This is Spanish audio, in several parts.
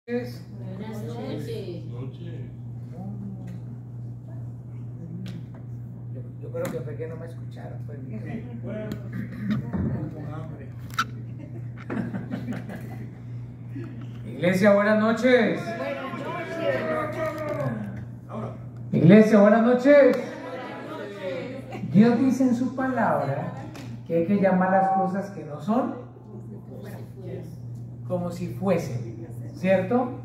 Buenas noches. Yo creo que fue que no me escucharon. Pues. Iglesia, buenas noches. Iglesia, buenas noches. Dios dice en su palabra que hay que llamar las cosas que no son como si fuesen, ¿cierto?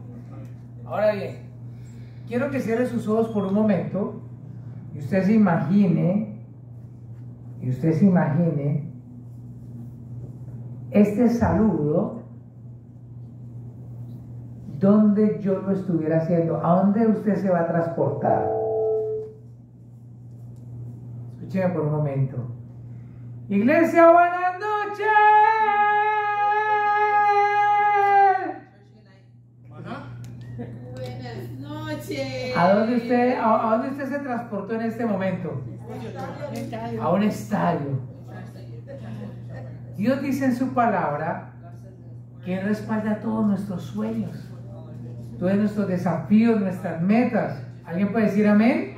Ahora bien, quiero que cierre sus ojos por un momento y usted se imagine este saludo donde yo lo estuviera haciendo. ¿A dónde usted se va a transportar? Escúcheme por un momento. Iglesia, buenas noches. Buenas noches. ¿A dónde usted se transportó en este momento? A un estadio. Dios dice en su palabra que Él respalda todos nuestros sueños, todos nuestros desafíos, nuestras metas. ¿Alguien puede decir amén?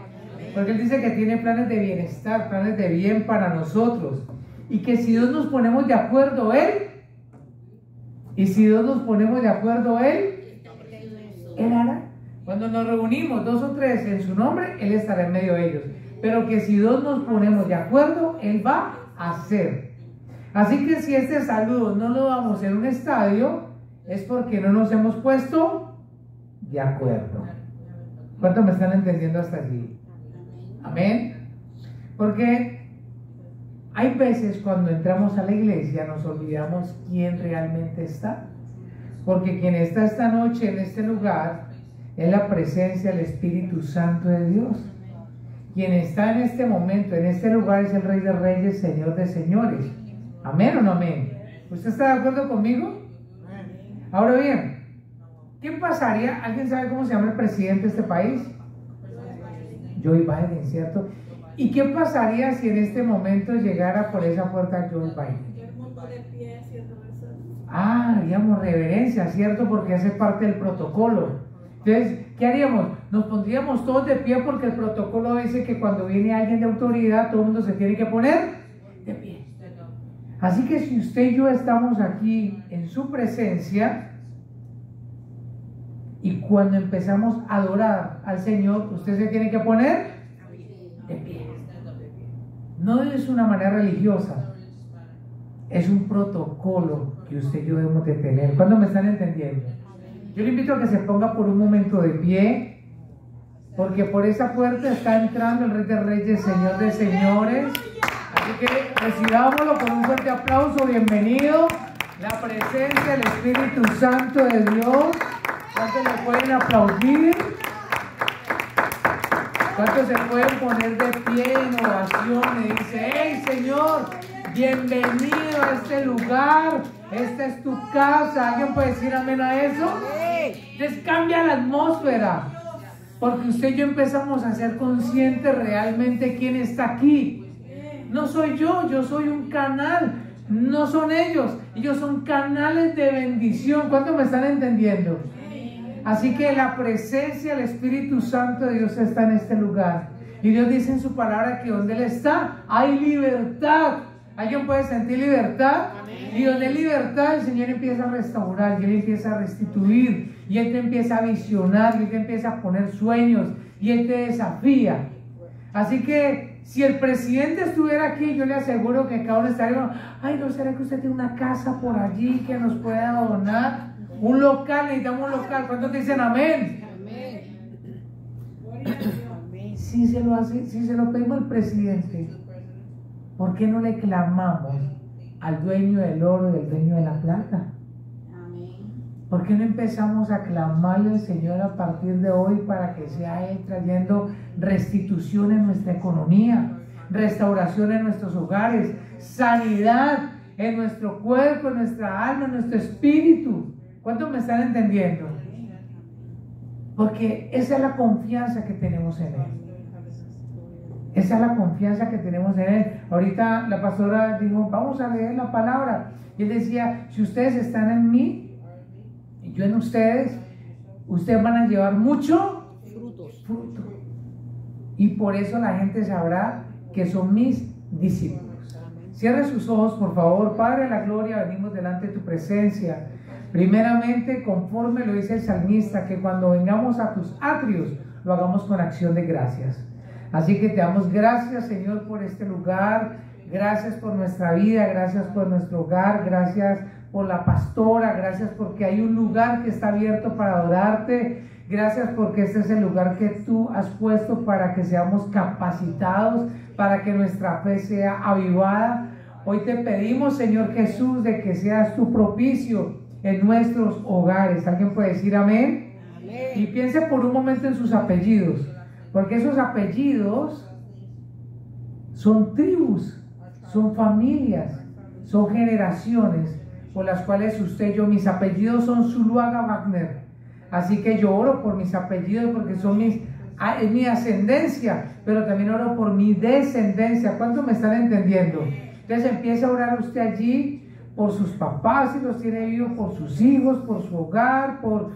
Porque Él dice que tiene planes de bienestar, planes de bien para nosotros. Y que si Dios nos ponemos de acuerdo, Él hará. Cuando nos reunimos 2 o 3 en su nombre, Él estará en medio de ellos. Pero que si Dios nos ponemos de acuerdo, Él va a hacer. Así que si este saludo no lo damos en un estadio, es porque no nos hemos puesto de acuerdo. ¿Cuántos me están entendiendo hasta allí? Amén. Porque hay veces cuando entramos a la iglesia nos olvidamos quién realmente está. Porque quien está esta noche en este lugar es la presencia del Espíritu Santo de Dios. Quien está en este momento, en este lugar, es el Rey de Reyes, Señor de Señores. ¿Amén o no amén? ¿Usted está de acuerdo conmigo? Ahora bien, ¿qué pasaría? ¿Alguien sabe cómo se llama el presidente de este país? Joe Biden, ¿cierto? ¿Y qué pasaría si en este momento llegara por esa puerta Joe Biden? Haríamos reverencia, ¿cierto? Porque hace parte del protocolo. Entonces, ¿qué haríamos? Nos pondríamos todos de pie porque el protocolo dice que cuando viene alguien de autoridad, todo el mundo se tiene que poner de pie. Así que si usted y yo estamos aquí en su presencia y cuando empezamos a adorar al Señor, usted se tiene que poner de pie. No es una manera religiosa, es un protocolo que usted y yo debemos de tener. ¿Cuándo me están entendiendo? Yo le invito a que se ponga por un momento de pie, porque por esa puerta está entrando el Rey de Reyes, Señor de Señores. Así que recibámoslo con un fuerte aplauso. Bienvenido. La presencia del Espíritu Santo de Dios. ¿Cuántos le pueden aplaudir? ¿Cuántos se pueden poner de pie en oración? Y dice: hey Señor, bienvenido a este lugar. Esta es tu casa. ¿Alguien puede decir amén a eso? Les cambia la atmósfera, porque usted y yo empezamos a ser conscientes realmente quién está aquí. No soy yo soy un canal. No son ellos son canales de bendición. ¿Cuántos me están entendiendo? Así que la presencia del Espíritu Santo de Dios está en este lugar. Y Dios dice en su palabra que donde Él está hay libertad. ¿Alguien puede sentir libertad? Y donde hay libertad, el Señor empieza a restaurar, y Él empieza a restituir, y Él te empieza a visionar, y Él te empieza a poner sueños, y Él te desafía. Así que si el presidente estuviera aquí, yo le aseguro que cada uno estaría: ay, ¿no será que usted tiene una casa por allí que nos pueda donar? Un local, necesitamos un local. ¿Cuántos dicen amén? Amén. Si se lo pedimos al presidente, ¿por qué no le clamamos al dueño del oro y al dueño de la plata? ¿Por qué no empezamos a clamarle al Señor a partir de hoy para que sea Él trayendo restitución en nuestra economía, restauración en nuestros hogares, sanidad en nuestro cuerpo, en nuestra alma, en nuestro espíritu? ¿Cuántos me están entendiendo? Porque esa es la confianza que tenemos en Él. Esa es la confianza que tenemos en Él. Ahorita la pastora dijo: vamos a leer la palabra. Y Él decía: si ustedes están en mí y yo en ustedes, ustedes van a llevar mucho Frutos. fruto. Y por eso la gente sabrá que son mis discípulos. Cierre sus ojos, por favor. Padre de la gloria, venimos delante de tu presencia. Primeramente, conforme lo dice el salmista, que cuando vengamos a tus atrios, lo hagamos con acción de gracias. Así que te damos gracias, Señor, por este lugar. Gracias por nuestra vida, gracias por nuestro hogar, gracias por la pastora, gracias porque hay un lugar que está abierto para adorarte. Gracias porque este es el lugar que tú has puesto para que seamos capacitados, para que nuestra fe sea avivada. Hoy te pedimos, Señor Jesús, de que seas tu propicio en nuestros hogares. ¿Alguien puede decir amén? Amén. Y piense por un momento en sus apellidos, porque esos apellidos son tribus, son familias, son generaciones por las cuales usted y yo, mis apellidos son Zuluaga Wagner. Así que yo oro por mis apellidos porque son es mi ascendencia, pero también oro por mi descendencia. ¿Cuántos me están entendiendo? Entonces empieza a orar usted allí por sus papás, si los tiene vivos, por sus hijos, por su hogar, por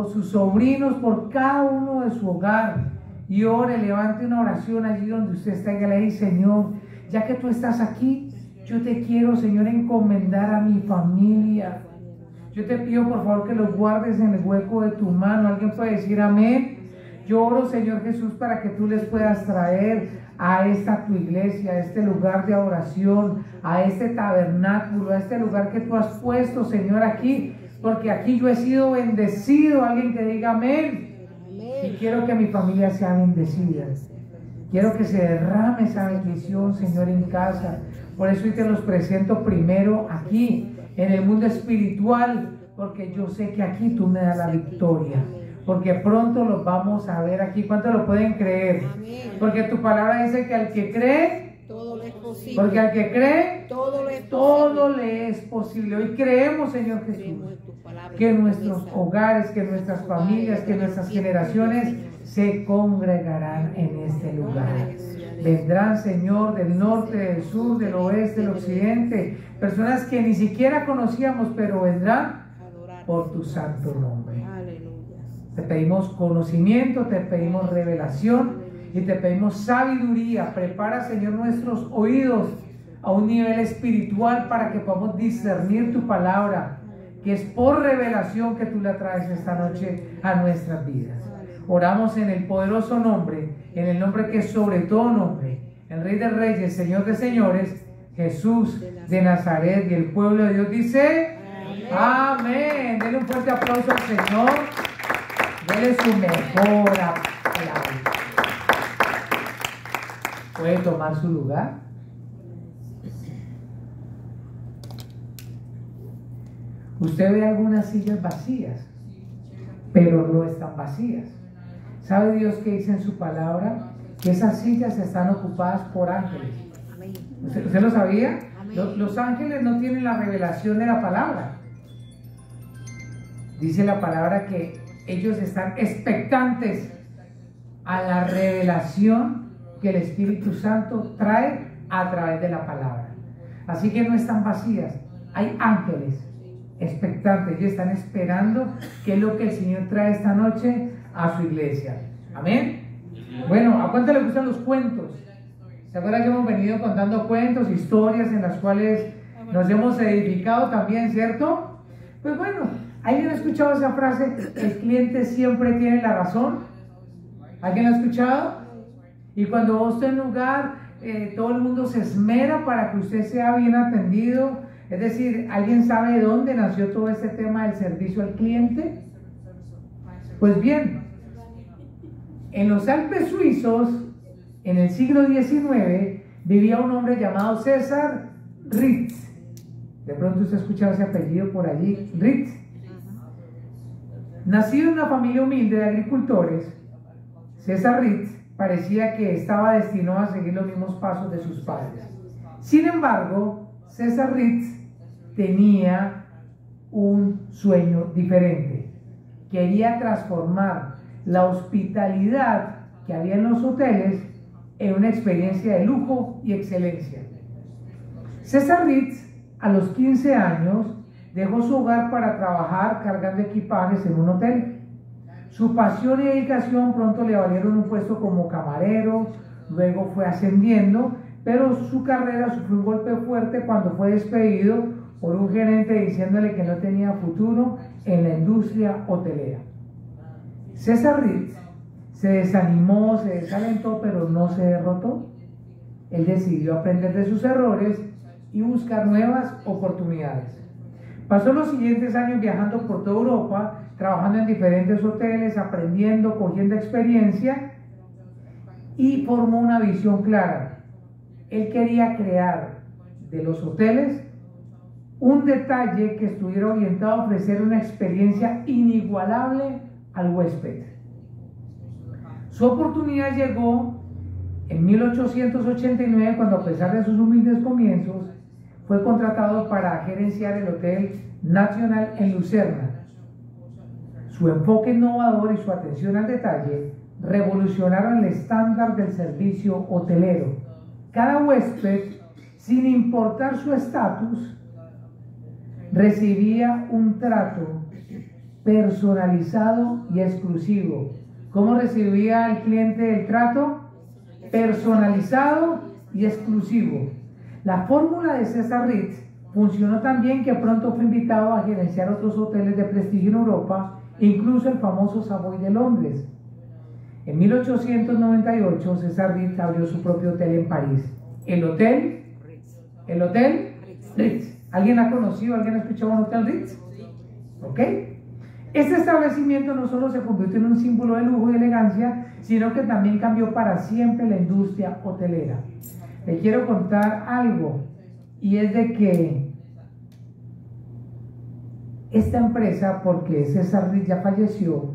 sus sobrinos, por cada uno de su hogar. Y ore, levante una oración allí donde usted está y le dice: Señor, ya que tú estás aquí, yo te quiero, Señor, encomendar a mi familia. Yo te pido, por favor, que los guardes en el hueco de tu mano. ¿Alguien puede decir amén? Yo oro, Señor Jesús, para que tú les puedas traer a esta tu iglesia, a este lugar de oración, a este tabernáculo, a este lugar que tú has puesto, Señor, aquí, porque aquí yo he sido bendecido. Alguien que diga amén. Y quiero que mi familia sea bendecida. Quiero que se derrame esa bendición, Señor, en casa. Por eso hoy te los presento primero aquí, en el mundo espiritual, porque yo sé que aquí tú me das la victoria. Porque pronto los vamos a ver aquí. ¿Cuántos lo pueden creer? Amén. Porque tu palabra dice que al que cree, Todo le es posible. porque al que cree, Todo le es todo posible. le es posible. Hoy creemos, Señor Jesús, Creemos en tu palabra. que nuestros hogares, que nuestras familias, que nuestras generaciones se congregarán en este lugar. Vendrán, Señor, del norte, del sur, del oeste, del occidente, personas que ni siquiera conocíamos, pero vendrán por tu santo nombre. Aleluya. Te pedimos conocimiento, te pedimos revelación y te pedimos sabiduría. Prepara, Señor, nuestros oídos a un nivel espiritual para que podamos discernir tu palabra, que es por revelación que tú la traes esta noche a nuestras vidas. Oramos en el poderoso nombre, en el nombre que es sobre todo nombre, el Rey de Reyes, Señor de Señores, Jesús de Nazaret. Y el pueblo de Dios dice amén. Denle un fuerte aplauso al Señor. Denle su mejor aplauso. ¿Puede tomar su lugar? Usted ve algunas sillas vacías, pero no están vacías. ¿Sabe Dios que dice en su palabra? Que esas sillas están ocupadas por ángeles. Amén. ¿Usted lo sabía? Amén. Los ángeles no tienen la revelación de la palabra. Dice la palabra que ellos están expectantes a la revelación que el Espíritu Santo trae a través de la palabra. Así que no están vacías. Hay ángeles expectantes y están esperando qué es lo que el Señor trae esta noche a su iglesia. Amén. Bueno, ¿a cuánto le gustan los cuentos? ¿Se acuerdan que hemos venido contando cuentos, historias en las cuales nos hemos edificado también, cierto? Pues bueno, ¿alguien ha escuchado esa frase? El cliente siempre tiene la razón. ¿Alguien la ha escuchado? Y cuando vos esté en un lugar, todo el mundo se esmera para que usted sea bien atendido. Es decir, ¿alguien sabe de dónde nació todo este tema del servicio al cliente? Pues bien, en los Alpes suizos, en el siglo XIX, vivía un hombre llamado César Ritz. De pronto usted ha escuchado ese apellido por allí, Ritz. Nacido en una familia humilde de agricultores, César Ritz parecía que estaba destinado a seguir los mismos pasos de sus padres. Sin embargo, César Ritz tenía un sueño diferente. Quería transformar la hospitalidad que había en los hoteles en una experiencia de lujo y excelencia. César Ritz, a los 15 años, dejó su hogar para trabajar cargando equipajes en un hotel. Su pasión y dedicación pronto le valieron un puesto como camarero, luego fue ascendiendo, pero su carrera sufrió un golpe fuerte cuando fue despedido por un gerente diciéndole que no tenía futuro en la industria hotelera. César Ritz se desanimó, se desalentó, pero no se derrotó. Él decidió aprender de sus errores y buscar nuevas oportunidades. Pasó los siguientes años viajando por toda Europa, trabajando en diferentes hoteles, aprendiendo, cogiendo experiencia, y formó una visión clara. Él quería crear de los hoteles un detalle que estuviera orientado a ofrecer una experiencia inigualable al huésped. Su oportunidad llegó en 1889, cuando, a pesar de sus humildes comienzos, fue contratado para gerenciar el Hotel Nacional en Lucerna. Su enfoque innovador y su atención al detalle revolucionaron el estándar del servicio hotelero. Cada huésped, sin importar su estatus, recibía un trato personalizado y exclusivo. ¿Cómo recibía el cliente el trato? Personalizado y exclusivo. La fórmula de César Ritz funcionó tan bien que pronto fue invitado a gerenciar otros hoteles de prestigio en Europa, incluso el famoso Savoy de Londres. En 1898, César Ritz abrió su propio hotel en París. El Hotel Ritz. ¿Alguien ha conocido, alguien ha escuchado un Hotel Ritz? ¿Ok? Este establecimiento no solo se convirtió en un símbolo de lujo y elegancia, sino que también cambió para siempre la industria hotelera. Le quiero contar algo, y es de que esta empresa, porque César Ritz ya falleció,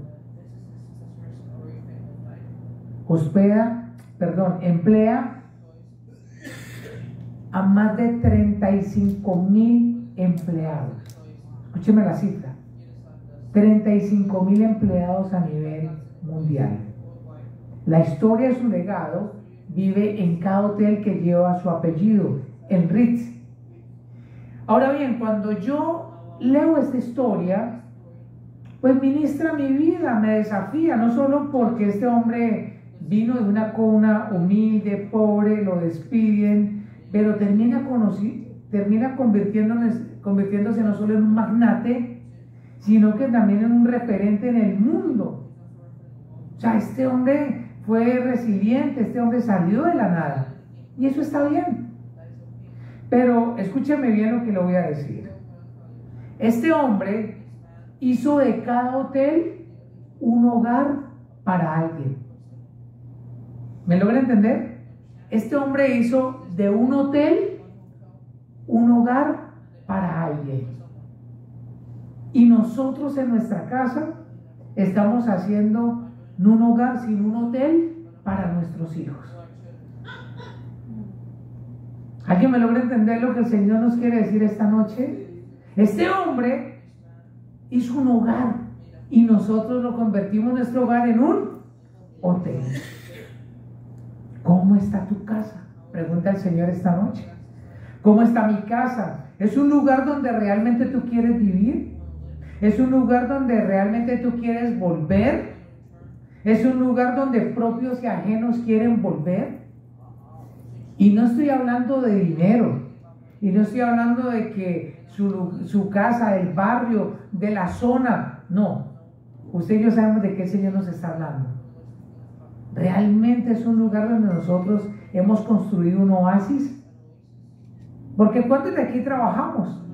emplea a más de 35,000 empleados. Escúcheme la cifra: 35,000 empleados a nivel mundial. La historia de su legado vive en cada hotel que lleva su apellido, en Ritz. Ahora bien, cuando yo leo esta historia, pues ministra mi vida, me desafía, no solo porque este hombre vino de una cuna humilde, pobre, lo despiden, pero termina convirtiéndose no solo en un magnate, sino que también en un referente en el mundo. O sea, este hombre fue resiliente, este hombre salió de la nada, y eso está bien. Pero escúcheme bien lo que le voy a decir. Este hombre hizo de cada hotel un hogar para alguien. ¿Me logra entender? Este hombre hizo de un hotel un hogar para alguien. Y nosotros en nuestra casa estamos haciendo no un hogar, sino un hotel para nuestros hijos. ¿Alguien me logra entender lo que el Señor nos quiere decir esta noche? Este hombre hizo un hogar y nosotros lo convertimos nuestro hogar en un hotel. ¿Cómo está tu casa? Pregunta el Señor esta noche. ¿Cómo está mi casa? ¿Es un lugar donde realmente tú quieres vivir? ¿Es un lugar donde realmente tú quieres volver? ¿Es un lugar donde propios y ajenos quieren volver? Y no estoy hablando de dinero, y no estoy hablando de que su casa, el barrio, de la zona, no. Usted y yo sabemos de qué el Señor nos está hablando. Realmente es un lugar donde nosotros hemos construido un oasis. Porque ¿cuántos de aquí trabajamos?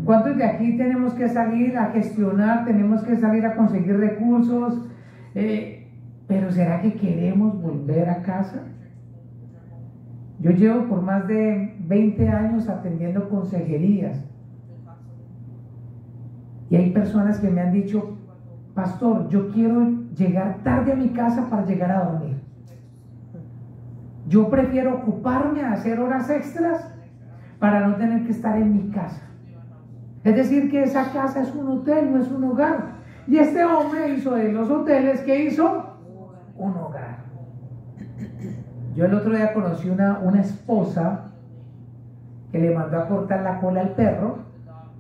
¿Cuántos de aquí tenemos que salir a gestionar, tenemos que salir a conseguir recursos? Pero ¿será que queremos volver a casa? Yo llevo por más de 20 años atendiendo consejerías. Y hay personas que me han dicho: pastor, yo quiero llegar tarde a mi casa para llegar a dormir. Yo prefiero ocuparme a hacer horas extras para no tener que estar en mi casa. Es decir, que esa casa es un hotel, no es un hogar. Y este hombre hizo de los hoteles, ¿qué hizo? Un hogar. Yo el otro día conocí una esposa que le mandó a cortar la cola al perro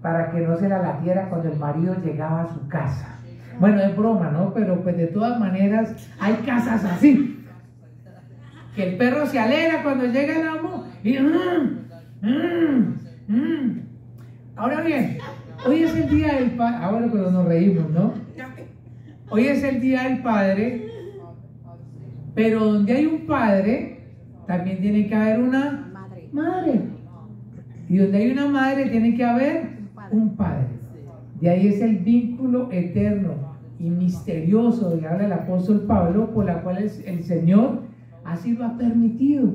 para que no se la latiera cuando el marido llegaba a su casa. Bueno, es broma, ¿no? Pero pues de todas maneras hay casas así. Que el perro se alegra cuando llega el amo y... Ahora bien, hoy es el día del padre. Ah, bueno, pero nos reímos, ¿no? Hoy es el día del padre. Pero donde hay un padre, también tiene que haber una madre. Y donde hay una madre, tiene que haber un padre. De ahí es el vínculo eterno y misterioso, que habla el apóstol Pablo, por la cual el Señor así lo ha permitido.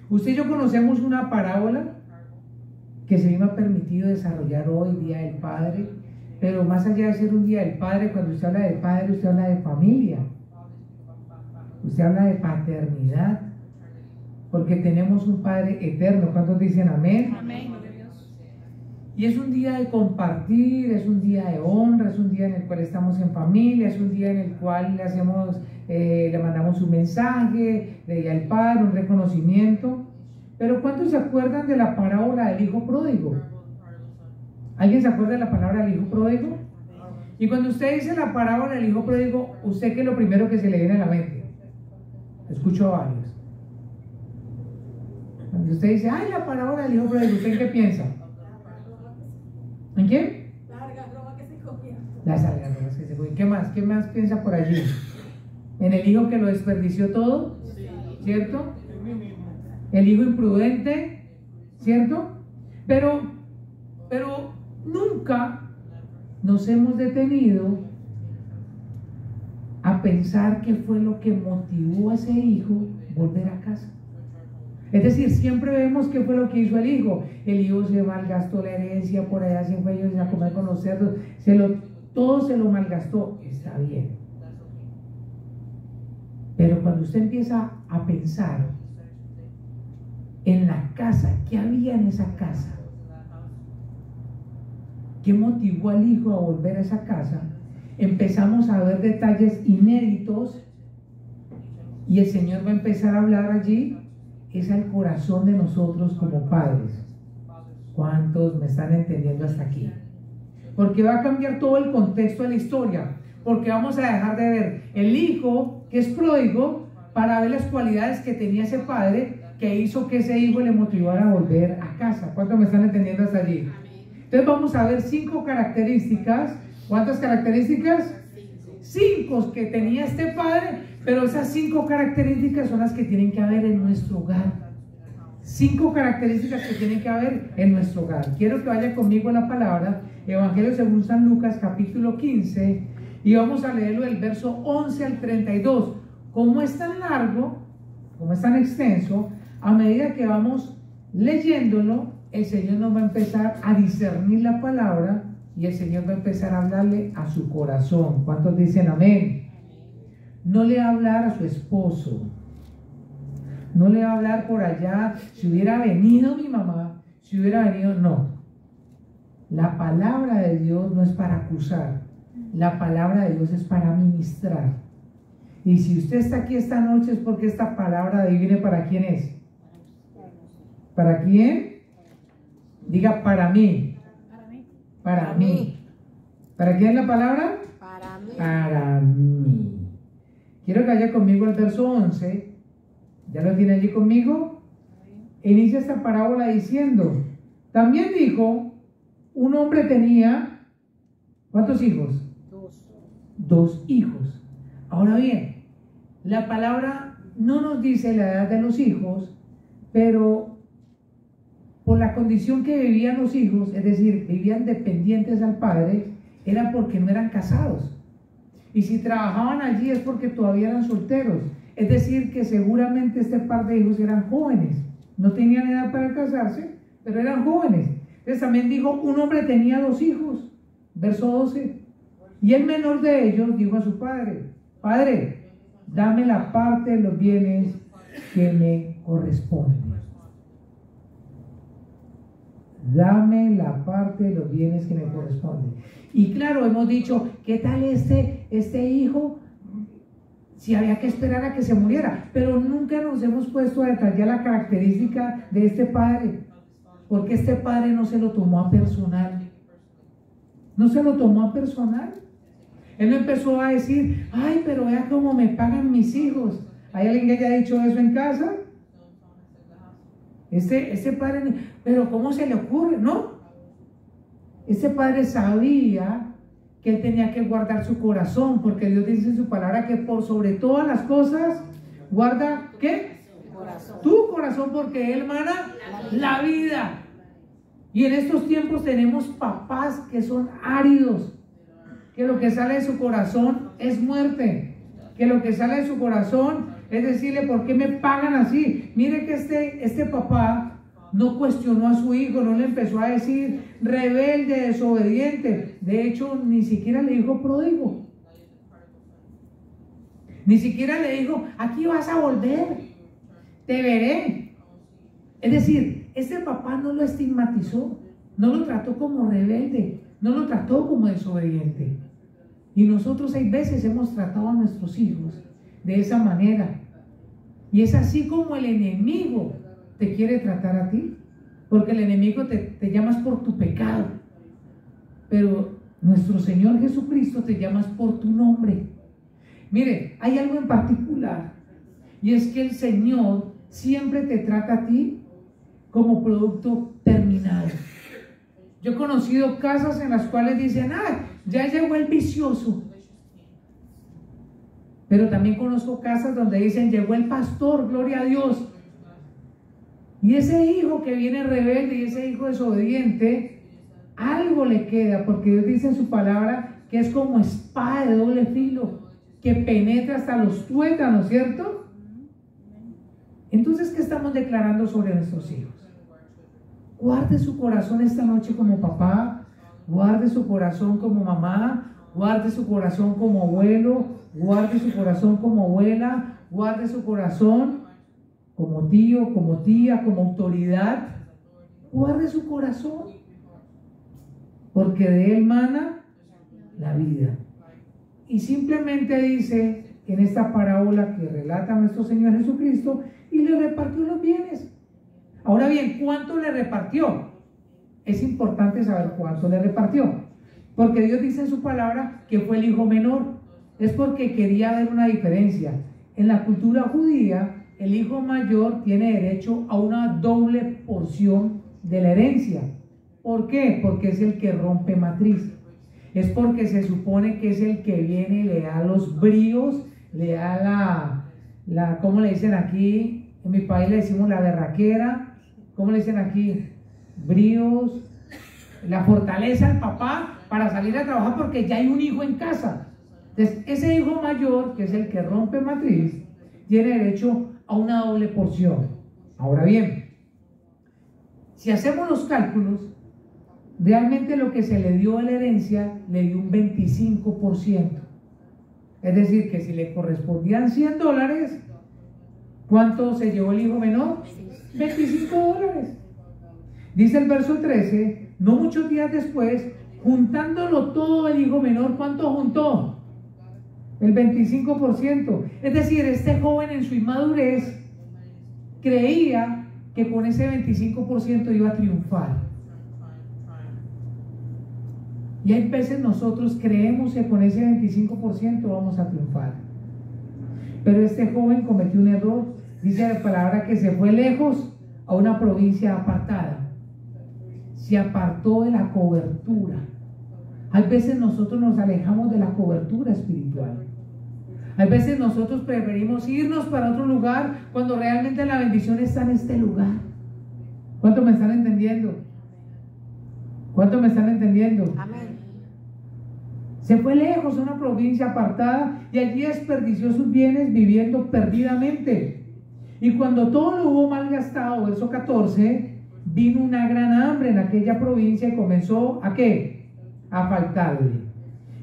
Usted y yo conocemos una parábola que se me ha permitido desarrollar hoy, Día del Padre, pero más allá de ser un Día del Padre, cuando usted habla de padre, usted habla de familia, usted habla de paternidad, porque tenemos un Padre eterno. ¿Cuántos dicen amén? Amén. Y es un día de compartir, es un día de honra, es un día en el cual estamos en familia, es un día en el cual le mandamos un mensaje de Día del Padre, un reconocimiento. Pero ¿cuántos se acuerdan de la parábola del hijo pródigo? ¿Alguien se acuerda de la palabra del hijo pródigo? Y cuando usted dice la parábola del hijo pródigo, ¿usted qué es lo primero que se le viene a la mente? Escucho a varios. Cuando usted dice, ay, la parábola del hijo pródigo, ¿usted en qué piensa? ¿En quién? La algarroba que se comía. Las algarrobas que se comían. ¿Qué más? ¿Qué más piensa por allí? ¿En el hijo que lo desperdició todo? ¿Cierto? El hijo imprudente, ¿cierto? Pero nunca nos hemos detenido a pensar qué fue lo que motivó a ese hijo volver a casa. Es decir, siempre vemos qué fue lo que hizo el hijo. El hijo se malgastó la herencia, por allá se fue a comer con los cerdos, todo se lo malgastó. Está bien. Pero cuando usted empieza a pensar en la casa, ¿qué había en esa casa? ¿Qué motivó al hijo a volver a esa casa? Empezamos a ver detalles inéditos y el Señor va a empezar a hablar allí. Es al corazón de nosotros como padres. ¿Cuántos me están entendiendo hasta aquí? Porque va a cambiar todo el contexto de la historia. Porque vamos a dejar de ver el hijo que es pródigo para ver las cualidades que tenía ese padre que hizo que ese hijo le motivara a volver a casa. ¿Cuántos me están entendiendo hasta allí? Entonces vamos a ver 5 características. ¿Cuántas características? 5 que tenía este padre. Pero esas 5 características son las que tienen que haber en nuestro hogar. 5 características que tienen que haber en nuestro hogar. Quiero que vaya conmigo a la palabra, Evangelio según San Lucas, capítulo 15, y vamos a leerlo del verso 11 al 32. Como es tan largo, como es tan extenso, a medida que vamos leyéndolo, el Señor nos va a empezar a discernir la palabra y el Señor va a empezar a hablarle a su corazón. ¿Cuántos dicen amén? No le va a hablar a su esposo, no le va a hablar por allá, si hubiera venido mi mamá, si hubiera venido, no. La palabra de Dios no es para acusar, la palabra de Dios es para ministrar. Y si usted está aquí esta noche es porque esta palabra de hoy viene para quién es. ¿Para quién? Diga para mí. Para mí. ¿Para quién es la palabra? Para mí. Para mí. Quiero que vaya conmigo al verso 11. ¿Ya lo tiene allí conmigo? Inicia esta parábola diciendo: también dijo, un hombre tenía, ¿cuántos hijos? 2 hijos. Ahora bien, la palabra no nos dice la edad de los hijos, pero por la condición que vivían los hijos, es decir, vivían dependientes al padre, era porque no eran casados. Y si trabajaban allí es porque todavía eran solteros. Es decir, que seguramente este par de hijos eran jóvenes. No tenían edad para casarse, pero eran jóvenes. Entonces también dijo, un hombre tenía 2 hijos. Verso 12. Y el menor de ellos dijo a su padre: Padre, dame la parte de los bienes que me corresponden. Dame la parte de los bienes que me corresponden. Y claro, hemos dicho, ¿qué tal este hijo? Si había que esperar a que se muriera. Pero nunca nos hemos puesto a detallar la característica de este padre. Porque este padre no se lo tomó a personal. No se lo tomó a personal. Él no empezó a decir, ay, pero vea cómo me pagan mis hijos. ¿Hay alguien que haya dicho eso en casa? Este padre, pero ¿cómo se le ocurre? No. Este padre sabía que él tenía que guardar su corazón, porque Dios dice en su palabra que por sobre todas las cosas guarda, ¿qué? Tu corazón, porque él mana la vida. Y en estos tiempos tenemos papás que son áridos, que lo que sale de su corazón es muerte, que lo que sale de su corazón es decirle, ¿por qué me pagan así? Mire que este papá no cuestionó a su hijo, no le empezó a decir rebelde, desobediente. De hecho, ni siquiera le dijo pródigo. Ni siquiera le dijo, aquí vas a volver, te veré. Es decir, este papá no lo estigmatizó, no lo trató como rebelde, no lo trató como desobediente. Y nosotros hay veces hemos tratado a nuestros hijos de esa manera. Y es así como el enemigo te quiere tratar a ti, porque el enemigo te llamas por tu pecado, pero nuestro Señor Jesucristo te llamas por tu nombre. Mire, hay algo en particular, y es que el Señor siempre te trata a ti como producto terminado. Yo he conocido casas en las cuales dicen, ya llegó el vicioso. Pero también conozco casas donde dicen, llegó el pastor, gloria a Dios. Y ese hijo que viene rebelde y ese hijo desobediente, algo le queda, porque Dios dice en su palabra que es como espada de doble filo, que penetra hasta los tuétanos, ¿cierto? Entonces, ¿qué estamos declarando sobre nuestros hijos? Guarde su corazón esta noche como papá, guarde su corazón como mamá, guarde su corazón como abuelo, guarde su corazón como abuela, guarde su corazón como tío, como tía, como autoridad. Guarde su corazón, porque de él mana la vida. Y simplemente dice en esta parábola que relata nuestro Señor Jesucristo, y le repartió los bienes. Ahora bien, ¿cuánto le repartió? Es importante saber cuánto le repartió, porque Dios dice en su palabra que fue el hijo menor. Es porque quería ver una diferencia. En la cultura judía, el hijo mayor tiene derecho a una doble porción de la herencia. ¿Por qué? Porque es el que rompe matriz. Es porque se supone que es el que viene y le da los bríos, le da ¿cómo le dicen aquí? En mi país le decimos la berraquera. ¿Cómo le dicen aquí? Bríos, la fortaleza al papá para salir a trabajar porque ya hay un hijo en casa. Entonces, ese hijo mayor, que es el que rompe matriz, tiene derecho a una doble porción. Ahora bien, si hacemos los cálculos, realmente lo que se le dio a la herencia, le dio un 25%. Es decir, que si le correspondían $100, ¿cuánto se llevó el hijo menor? $25. Dice el verso 13, no muchos días después, juntándolo todo el hijo menor, ¿cuánto juntó? El 25%. Es decir, este joven en su inmadurez creía que con ese 25% iba a triunfar. Y hay veces nosotros creemos que con ese 25% vamos a triunfar. Pero este joven cometió un error. Dice la palabra que se fue lejos a una provincia apartada. Se apartó de la cobertura. Hay veces nosotros nos alejamos de la cobertura espiritual. Hay veces nosotros preferimos irnos para otro lugar cuando realmente la bendición está en este lugar. ¿Cuánto me están entendiendo? ¿Cuánto me están entendiendo? Amén. Se fue lejos a una provincia apartada y allí desperdició sus bienes viviendo perdidamente. Y cuando todo lo hubo malgastado, verso 14, vino una gran hambre en aquella provincia y comenzó ¿a qué? A faltarle.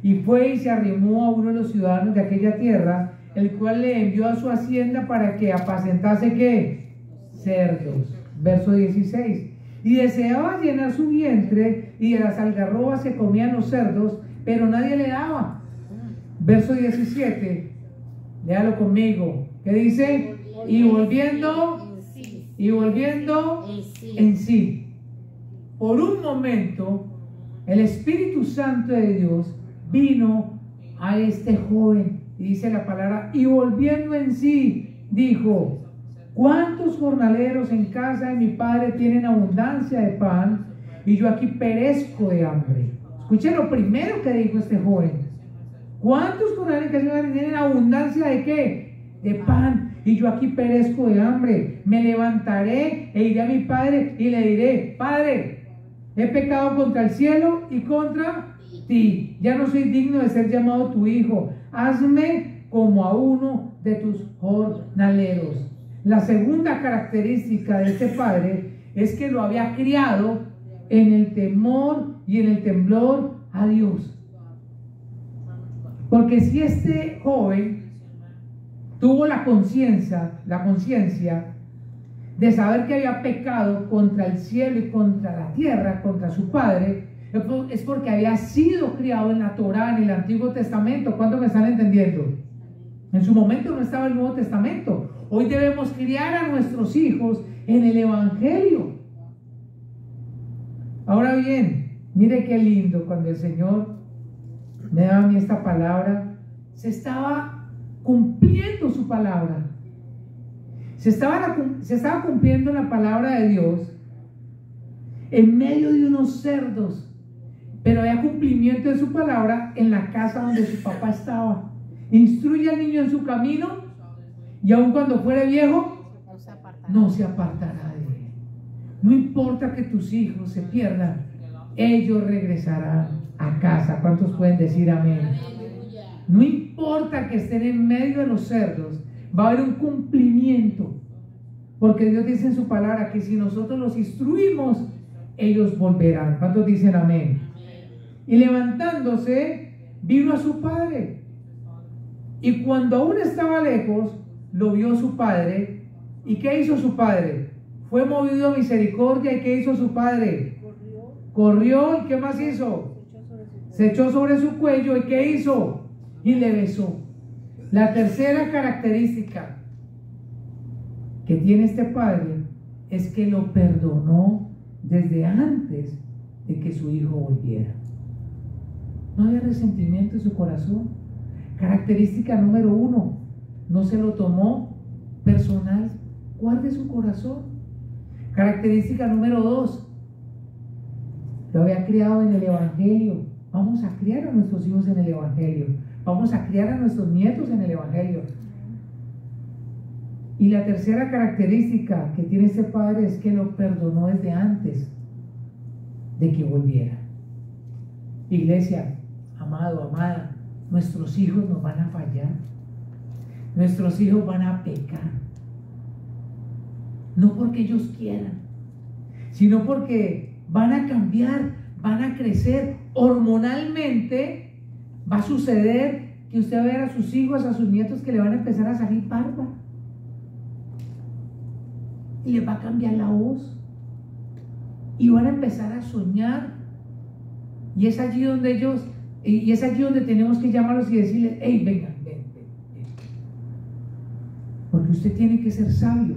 Y fue y se arrimó a uno de los ciudadanos de aquella tierra, el cual le envió a su hacienda para que apacentase ¿qué? Cerdos. Verso 16. Y deseaba llenar su vientre, y de las algarrobas se comían los cerdos, pero nadie le daba. Verso 17. Léalo conmigo. ¿Qué dice? Y volviendo en sí. Por un momento, el Espíritu Santo de Dios vino a este joven. Y dice la palabra, y volviendo en sí, dijo: ¿cuántos jornaleros en casa de mi padre tienen abundancia de pan, y yo aquí perezco de hambre? Escuchen lo primero que dijo este joven. ¿Cuántos jornaleros en casa de mi padre tienen abundancia de qué? De pan, y yo aquí perezco de hambre. Me levantaré e iré a mi padre y le diré: Padre, he pecado contra el cielo y contra ti. Ya no soy digno de ser llamado tu hijo. Hazme como a uno de tus jornaleros. La segunda característica de este padre es que lo había criado en el temor y en el temblor a Dios. Porque si este joven tuvo la conciencia de saber que había pecado contra el cielo y contra la tierra, contra su padre, es porque había sido criado en la Torá, en el Antiguo Testamento. ¿Cuántos me están entendiendo? En su momento no estaba el Nuevo Testamento. Hoy debemos criar a nuestros hijos en el Evangelio. Ahora bien, mire qué lindo cuando el Señor me daba a mí esta palabra. Se estaba cumpliendo su palabra. Se estaba cumpliendo la palabra de Dios en medio de unos cerdos, pero había cumplimiento de su palabra en la casa donde su papá estaba. Instruye al niño en su camino, y aun cuando fuere viejo no se apartará de él. No importa que tus hijos se pierdan, ellos regresarán a casa. ¿Cuántos pueden decir amén? No importa que estén en medio de los cerdos, va a haber un cumplimiento, porque Dios dice en su palabra que si nosotros los instruimos, ellos volverán. ¿Cuántos dicen amén? Y levantándose, vino a su padre, y cuando aún estaba lejos, lo vio su padre. ¿Y qué hizo su padre? Fue movido a misericordia. ¿Y qué hizo su padre? Corrió. ¿Y qué más hizo? Se echó sobre su cuello. ¿Y qué hizo? Y le besó. La tercera característica que tiene este padre es que lo perdonó desde antes de que su hijo volviera. No había resentimiento en su corazón. Característica número 1, no se lo tomó personal. Guarde su corazón. Característica número 2, lo había criado en el Evangelio. Vamos a criar a nuestros hijos en el Evangelio. Vamos a criar a nuestros nietos en el Evangelio. Y la tercera característica que tiene este padre es que lo perdonó desde antes de que volviera. Iglesia, amado, amada, nuestros hijos nos van a fallar. Nuestros hijos van a pecar. No porque ellos quieran, sino porque van a cambiar, van a crecer. Hormonalmente va a suceder que usted va a ver a sus hijos, a sus nietos, que le van a empezar a salir barba. Y les va a cambiar la voz. Y van a empezar a soñar. Y es allí donde tenemos que llamarlos y decirles: hey, vengan, ven. Porque usted tiene que ser sabio.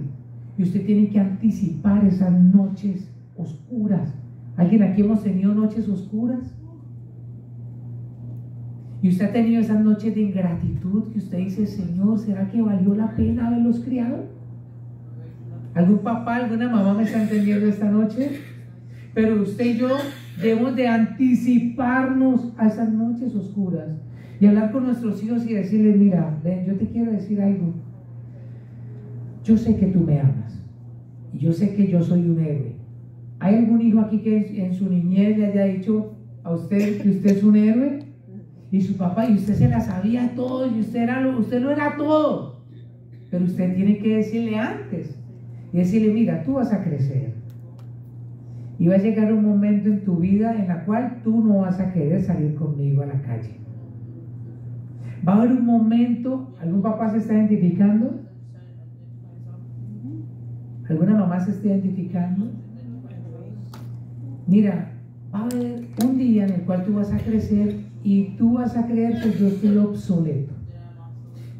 Y usted tiene que anticipar esas noches oscuras. ¿Alguien aquí hemos tenido noches oscuras? Y usted ha tenido esas noches de ingratitud que usted dice: Señor, ¿será que valió la pena haberlos criado? ¿Algún papá, alguna mamá me está entendiendo esta noche? Pero usted y yo debemos de anticiparnos a esas noches oscuras y hablar con nuestros hijos y decirles: mira, ven, yo te quiero decir algo. Yo sé que tú me amas y yo sé que yo soy un héroe. ¿Hay algún hijo aquí que en su niñez le haya dicho a usted que usted es un héroe? Y su papá, y usted se la sabía todo, y usted lo era todo. Pero usted tiene que decirle antes, y decirle: mira, tú vas a crecer. Y va a llegar un momento en tu vida en la cual tú no vas a querer salir conmigo a la calle. Va a haber un momento. ¿Algún papá se está identificando? ¿Alguna mamá se está identificando? Mira, va a haber un día en el cual tú vas a crecer y tú vas a creer que yo estoy obsoleto,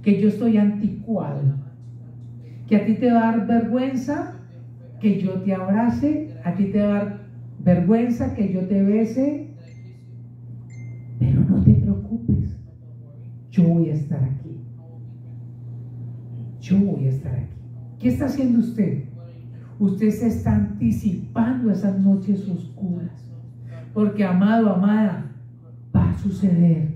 que yo estoy anticuado, que a ti te va a dar vergüenza que yo te abrace, a ti te va a dar vergüenza que yo te bese. Pero no te preocupes, yo voy a estar aquí. Yo voy a estar aquí. ¿Qué está haciendo usted? Usted se está anticipando a esas noches oscuras. Porque, amado, amada, va a suceder.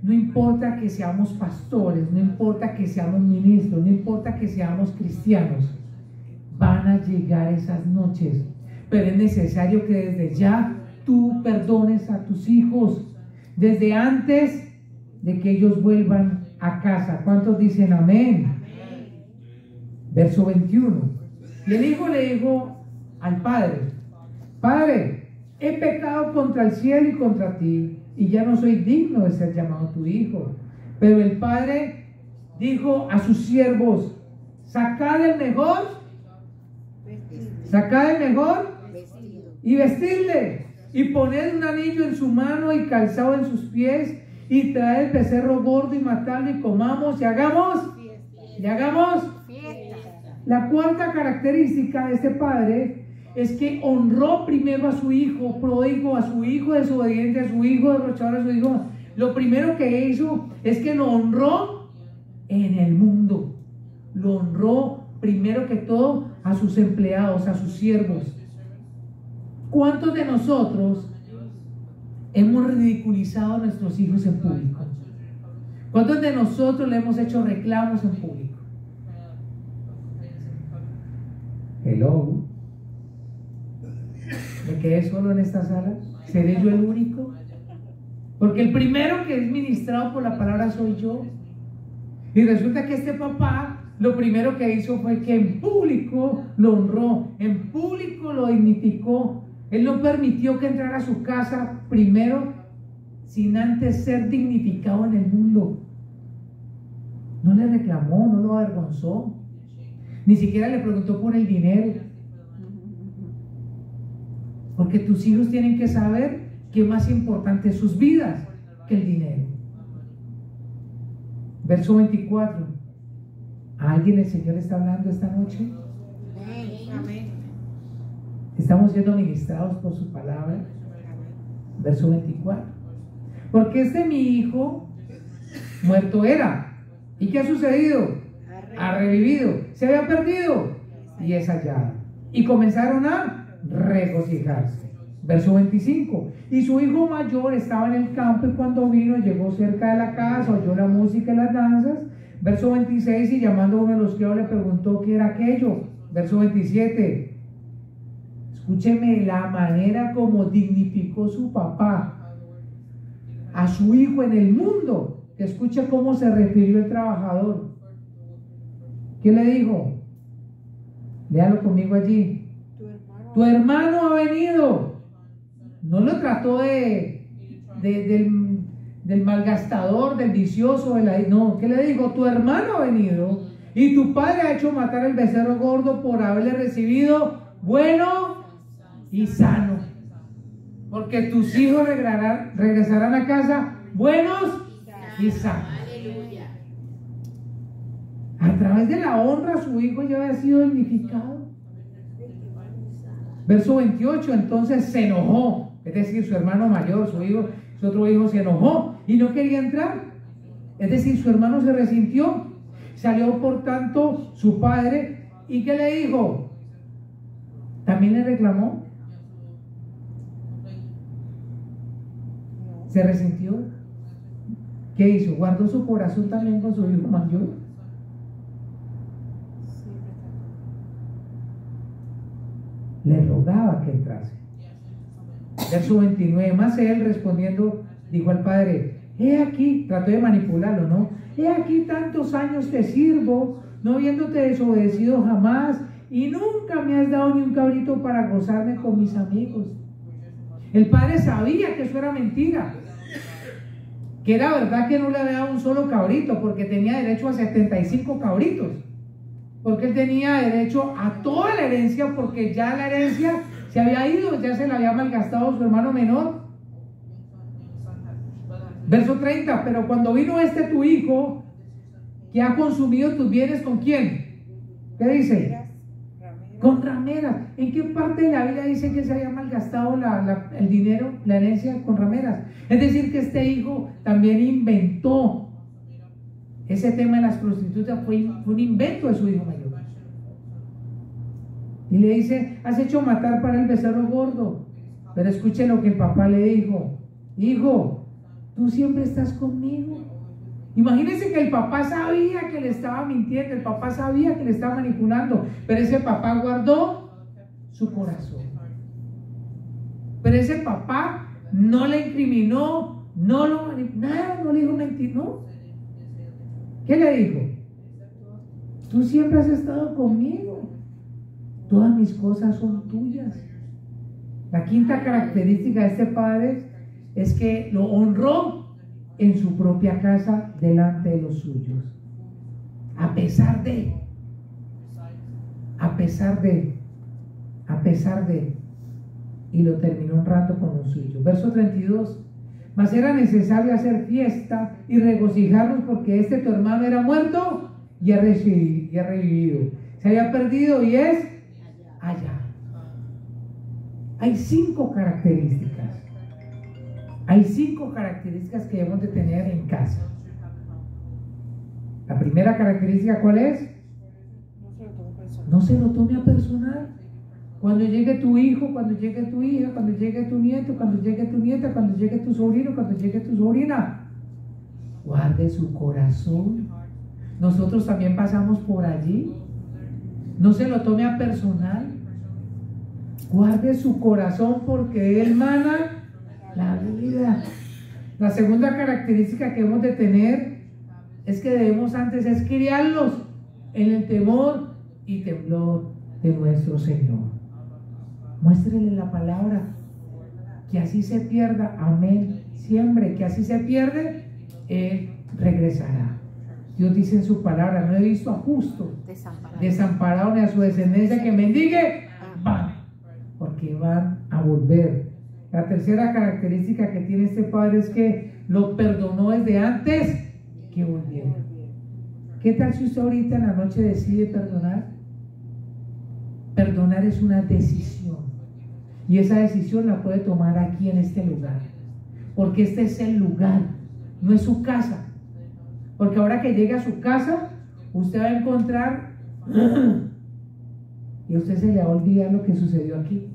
No importa que seamos pastores, no importa que seamos ministros, no importa que seamos cristianos, van a llegar esas noches. Pero es necesario que desde ya tú perdones a tus hijos, desde antes de que ellos vuelvan a casa. ¿Cuántos dicen amén? Verso 21. Y el hijo le dijo al padre: Padre, he pecado contra el cielo y contra ti, y ya no soy digno de ser llamado tu hijo. Pero el padre dijo a sus siervos: sacad el mejor y vestidle, y poned un anillo en su mano y calzado en sus pies, y traed el becerro gordo y matadlo, y comamos y hagamos La cuarta característica de este padre es que honró primero a su hijo pródigo, a su hijo desobediente, a su hijo derrochador, a su hijo. Lo primero que hizo es que lo honró en el mundo. Lo honró primero que todo a sus empleados, a sus siervos. ¿Cuántos de nosotros hemos ridiculizado a nuestros hijos en público? ¿Cuántos de nosotros le hemos hecho reclamos en público? Hello. ¿Me quedé solo en esta sala? ¿Seré yo el único? Porque el primero que es ministrado por la palabra soy yo. Y resulta que este papá lo primero que hizo fue que en público lo honró, en público lo dignificó. Él no permitió que entrara a su casa primero sin antes ser dignificado en el mundo. No le reclamó, no lo avergonzó, ni siquiera le preguntó por el dinero. Porque tus hijos tienen que saber que es más importante sus vidas que el dinero. Verso 24. ¿A alguien el Señor está hablando esta noche? Amén. Estamos siendo ministrados por su palabra. Verso 24. Porque este mi hijo muerto era. ¿Y qué ha sucedido? Ha revivido. Se había perdido y es hallado. Y comenzaron a regocijarse. Verso 25. Y su hijo mayor estaba en el campo, y cuando vino, llegó cerca de la casa, oyó la música y las danzas. Verso 26. Y llamando a uno de los criados le preguntó qué era aquello. Verso 27. Escúcheme la manera como dignificó su papá a su hijo en el mundo. Que escuche cómo se refirió el trabajador. ¿Qué le dijo? Léalo conmigo allí. Tu hermano ha venido. No lo trató del malgastador, del vicioso, no. ¿Qué le dijo? Tu hermano ha venido y tu padre ha hecho matar el becerro gordo por haberle recibido bueno y sano. Porque tus hijos regresarán a casa buenos y sanos. A través de la honra su hijo ya había sido dignificado. Verso 28. Entonces se enojó, es decir, su hermano mayor, su otro hijo se enojó y no quería entrar. Es decir, su hermano se resintió. Salió por tanto su padre, ¿y qué le dijo? ¿También le reclamó? ¿Se resintió? ¿Qué hizo? ¿Guardó su corazón también con su hijo mayor? Le rogaba que entrase. Verso 29. Más él respondiendo dijo al padre: he aquí, trató de manipularlo, ¿no? He aquí tantos años te sirvo, no habiéndote desobedecido jamás, y nunca me has dado ni un cabrito para gozarme con mis amigos. El padre sabía que eso era mentira, que era verdad que no le había dado un solo cabrito, porque tenía derecho a 75 cabritos, porque él tenía derecho a toda la herencia, porque ya la herencia se había ido, ya se la había malgastado su hermano menor. Verso 30. Pero cuando vino tu hijo, que ha consumido tus bienes, ¿con quién? ¿Qué dice? Con rameras. ¿En qué parte de la Biblia dice que se había malgastado el dinero, la herencia con rameras? Es decir, que este hijo también inventó Ese tema de las prostitutas fue un invento de su hijo mayor. Y le dice: has hecho matar para el becerro gordo. Pero escuche lo que el papá le dijo: hijo, tú siempre estás conmigo. Imagínense que el papá sabía que le estaba mintiendo, el papá sabía que le estaba manipulando, pero ese papá guardó su corazón. Pero ese papá no le incriminó, no lo manipuló, nada, no le dijo mentir, ¿no? ¿Qué le dijo? Tú siempre has estado conmigo, todas mis cosas son tuyas. La quinta característica de este padre es que lo honró en su propia casa delante de los suyos, a pesar de, y lo terminó honrando con los suyos. Verso 32: mas era necesario hacer fiesta y regocijarnos, porque este tu hermano era muerto y ha revivido, se había perdido y es allá. Hay 5 características. Hay 5 características que debemos de tener en casa. La primera característica, ¿cuál es? No se lo tome a personal. Cuando llegue tu hijo, cuando llegue tu hija, cuando llegue tu nieto, cuando llegue tu nieta, cuando llegue tu sobrino, cuando llegue tu sobrina, guarde su corazón. Nosotros también pasamos por allí. No se lo tome a personal. Guarde su corazón, porque Él mana la vida. La segunda característica que debemos de tener es que debemos antes es criarlos en el temor y temblor de nuestro Señor. Muéstrele la palabra, que así se pierda, amén, siempre que así se pierde, Él regresará. Dios dice en su palabra: no he visto a justo desamparado ni a su descendencia que mendigue pan, porque van a volver. La tercera característica que tiene este padre es que lo perdonó desde antes que volviera. ¿Qué tal si usted ahorita en la noche decide perdonar? Perdonar es una decisión, y esa decisión la puede tomar aquí en este lugar, porque este es el lugar, no es su casa. Porque ahora que llegue a su casa, usted va a encontrar y a usted se le va a olvidar lo que sucedió aquí.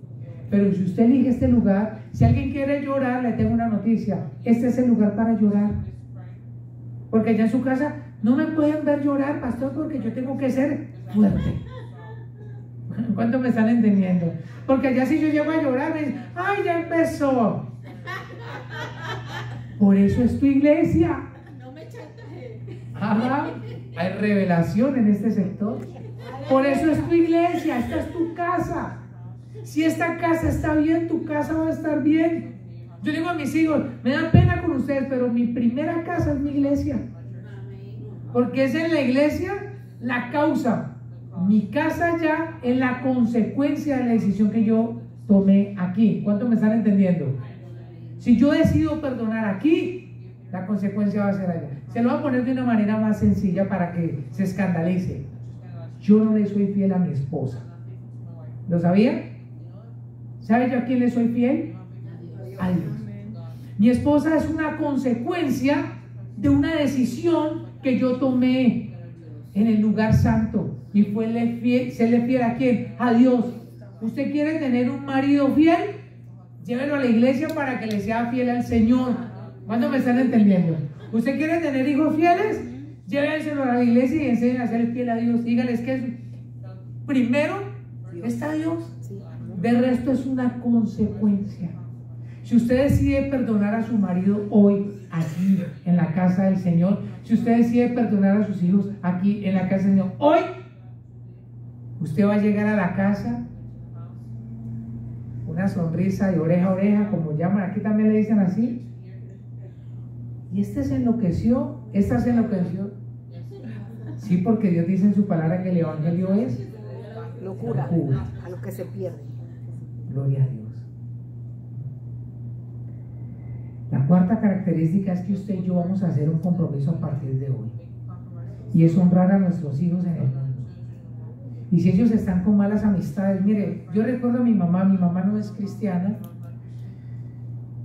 Pero si usted elige este lugar, si alguien quiere llorar, le tengo una noticia: este es el lugar para llorar. Porque allá en su casa no me pueden ver llorar, pastor, porque yo tengo que ser fuerte. ¿Cuánto me están entendiendo? Porque allá si yo llego a llorar, me dicen: ¡ay, ya empezó! Por eso es tu iglesia. No me chantaje. Ajá, hay revelación en este sector. Por eso es tu iglesia, esta es tu casa. Si esta casa está bien, tu casa va a estar bien. Yo digo a mis hijos: me da pena con ustedes, pero mi primera casa es mi iglesia, porque es en la iglesia la causa. Mi casa ya es la consecuencia de la decisión que yo tomé aquí. ¿Cuánto me están entendiendo? Si yo decido perdonar aquí, la consecuencia va a ser allá. Se lo voy a poner de una manera más sencilla para que se escandalice. Yo no le soy fiel a mi esposa. ¿Lo sabía? ¿Sabe yo a quién le soy fiel? A Dios. Mi esposa es una consecuencia de una decisión que yo tomé en el lugar santo, y fue serle fiel ¿a quién? A Dios. ¿Usted quiere tener un marido fiel? Llévelo a la iglesia para que le sea fiel al Señor. ¿Cuándo me están entendiendo? ¿Usted quiere tener hijos fieles? Llévenselo a la iglesia y enseñen a ser fiel a Dios. Dígales que primero está Dios. De resto es una consecuencia. Si usted decide perdonar a su marido hoy, aquí, en la casa del Señor, si usted decide perdonar a sus hijos aquí, en la casa del Señor, hoy, usted va a llegar a la casa, una sonrisa de oreja a oreja, como llaman, aquí también le dicen así. Y este se enloqueció, esta se enloqueció. Sí, porque Dios dice en su palabra que el evangelio es locura a los que se pierden. Gloria a Dios. La cuarta característica es que usted y yo vamos a hacer un compromiso a partir de hoy, y es honrar a nuestros hijos en el mundo. Y si ellos están con malas amistades, mire, yo recuerdo a mi mamá no es cristiana,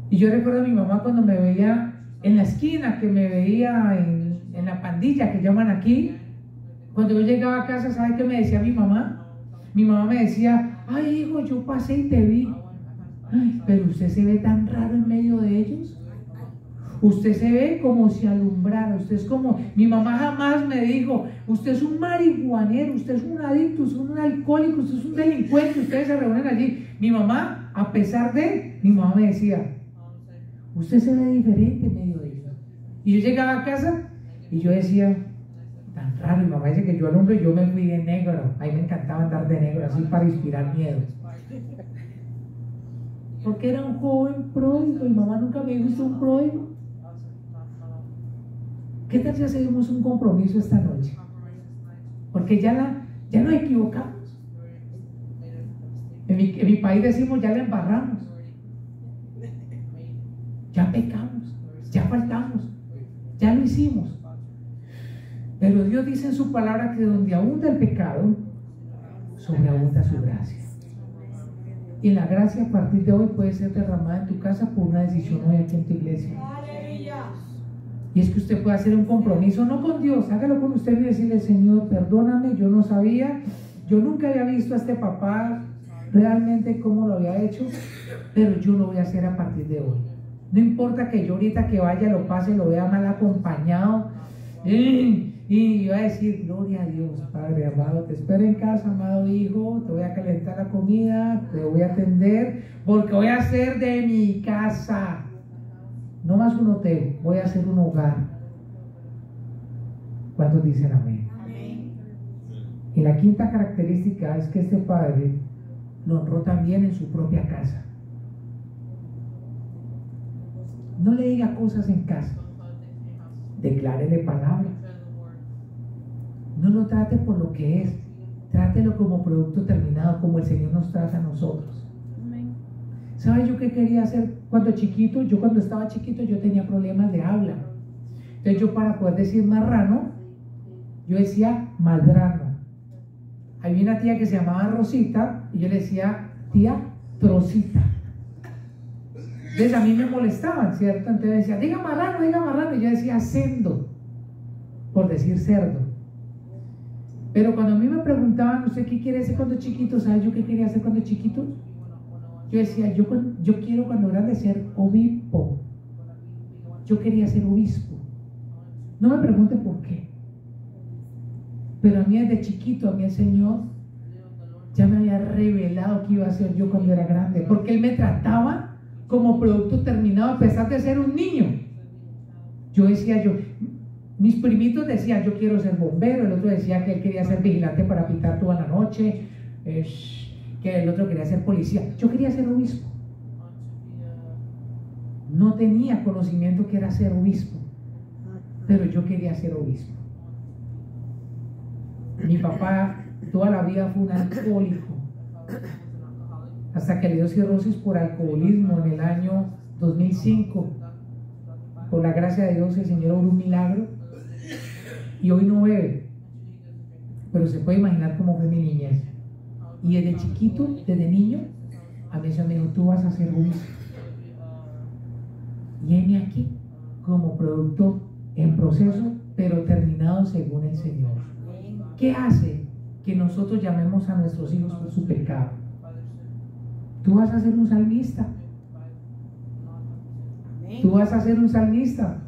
y yo recuerdo a mi mamá cuando me veía en la esquina, que me veía en en la pandilla que llaman aquí, cuando yo llegaba a casa, ¿sabe qué me decía mi mamá? Mi mamá me decía, ay hijo, yo pasé y te vi. Ay, pero usted se ve tan raro en medio de ellos. Usted se ve como si alumbrara. Usted es como, mi mamá jamás me dijo, usted es un marihuanero, usted es un adicto, usted es un alcohólico, usted es un delincuente, ustedes se reúnen allí. Mi mamá, a pesar de, mi mamá me decía, usted se ve diferente en medio de ellos. Y yo llegaba a casa y yo decía, tan raro. Mi mamá dice que yo alumbro y yo me fui de negro. A mí me encantaba andar de negro, así para inspirar miedo. Porque era un joven pródigo. Mi mamá nunca me dijo, ¿usted es un pródigo? ¿Qué tal si hacemos un compromiso esta noche? Porque ya nos equivocamos. En mi país decimos, ya la embarramos. Ya pecamos, ya faltamos, ya lo hicimos. Pero Dios dice en su palabra que donde abunda el pecado, sobreabunda su gracia. Y la gracia a partir de hoy puede ser derramada en tu casa por una decisión hoy aquí en tu iglesia. Y es que usted puede hacer un compromiso, no con Dios, hágalo con usted y decirle, Señor, perdóname, yo no sabía, yo nunca había visto a este papá realmente cómo lo había hecho, pero yo lo voy a hacer a partir de hoy. No importa que yo ahorita que vaya, lo pase, lo vea mal acompañado, y va a decir, gloria a Dios, Padre amado, te espero en casa, amado hijo, te voy a calentar la comida, te voy a atender, porque voy a hacer de mi casa no más un hotel, voy a hacer un hogar. ¿Cuántos dicen amén? Amén. Y la quinta característica es que este padre lo honró también en su propia casa. No le diga cosas en casa, declárele palabra. No lo trate por lo que es, trátelo como producto terminado, como el Señor nos trata a nosotros. ¿Sabe yo qué quería hacer cuando chiquito? Yo cuando estaba chiquito yo tenía problemas de habla. Entonces yo, para poder decir marrano, yo decía madrano. Había una tía que se llamaba Rosita y yo le decía, tía Trocita. Entonces a mí me molestaban, ¿cierto? Entonces decía, diga marrano, y yo decía sendo, por decir cerdo. Pero cuando a mí me preguntaban, ¿usted qué quiere hacer cuando chiquito? ¿Sabe yo qué quería hacer cuando chiquito? Yo decía, yo quiero cuando grande ser obispo. Yo quería ser obispo. No me pregunte por qué. Pero a mí desde chiquito, a mí el Señor ya me había revelado que iba a ser yo cuando era grande. Porque Él me trataba como producto terminado a pesar de ser un niño. Yo decía, mis primitos decían, yo quiero ser bombero. El otro decía que él quería ser vigilante para pitar toda la noche. Que el otro quería ser policía. Yo quería ser obispo. No tenía conocimiento que era ser obispo, pero yo quería ser obispo. Mi papá toda la vida fue un alcohólico, hasta que le dio cirrosis por alcoholismo en el año 2005. Por la gracia de Dios el Señor obró un milagro y hoy no bebe, pero se puede imaginar cómo fue mi niñez. Y desde chiquito, desde niño, a mí se me dijo, tú vas a ser obispo. Y heme aquí, como producto en proceso, pero terminado según el Señor. ¿Qué hace que nosotros llamemos a nuestros hijos por su pecado? Tú vas a ser un salmista. Tú vas a ser un salmista.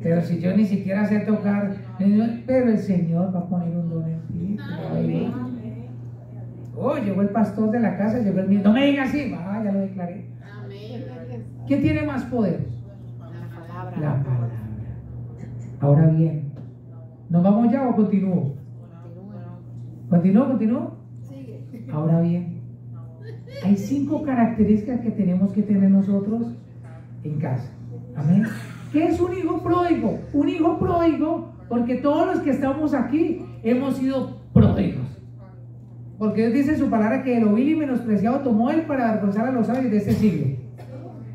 Pero si yo ni siquiera sé tocar, pero el Señor va a poner un don en ti. Oh, llegó el pastor de la casa, llegó el mío. No me diga así, ya lo declaré. ¿Quién tiene más poder? La palabra. Ahora bien, ¿nos vamos ya o continúo? ¿Continúo? Ahora bien, hay 5 características que tenemos que tener nosotros en casa. Amén. ¿Qué es un hijo pródigo? Un hijo pródigo, porque todos los que estamos aquí hemos sido pródigos. Porque Dios dice en su palabra que lo vil y menospreciado tomó Él para avergonzar a los sabios de este siglo.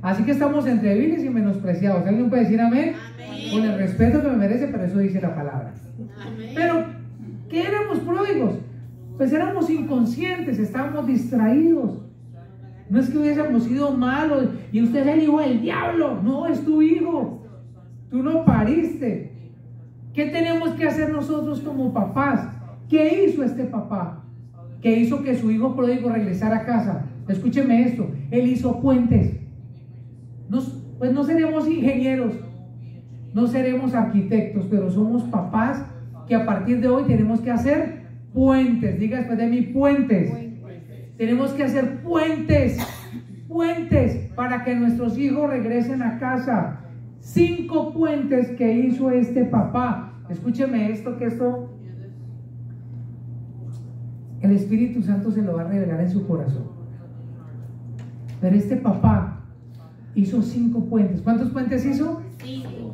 Así que estamos entre viles y menospreciados. ¿Alguien puede decir amén? Amén. Con el respeto que me merece, pero eso dice la palabra. Amén. Pero, ¿qué éramos pródigos? Pues éramos inconscientes, estábamos distraídos. No es que hubiésemos sido malos y usted es el hijo del diablo. No, es tu hijo. tú no pariste. ¿Qué tenemos que hacer nosotros como papás? ¿Qué hizo este papá? ¿Qué hizo que su hijo pródigo regresara a casa? Escúcheme esto, él hizo puentes. Pues no seremos ingenieros, no seremos arquitectos, pero somos papás que a partir de hoy tenemos que hacer puentes. Diga después de mí, puentes. Tenemos que hacer puentes para que nuestros hijos regresen a casa. 5 puentes que hizo este papá. Escúcheme esto, que esto el Espíritu Santo se lo va a revelar en su corazón. Pero este papá hizo 5 puentes. ¿Cuántos puentes hizo?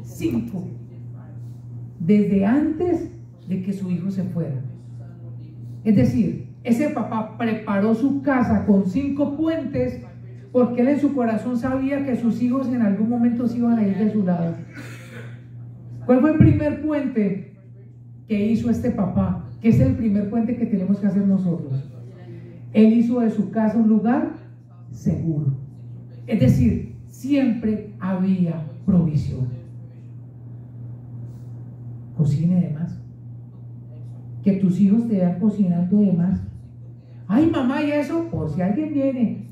5. Desde antes de que su hijo se fuera. Es decir, ese papá preparó su casa con 5 puentes porque él en su corazón sabía que sus hijos en algún momento se iban a ir de su lado. ¿Cuál fue el primer puente que hizo este papá? Que es el primer puente que tenemos que hacer nosotros. Él hizo de su casa un lugar seguro. Es decir, siempre había provisión. Cocine de más. Que tus hijos te vean cocinando de más. Ay, mamá, y eso, por si alguien viene.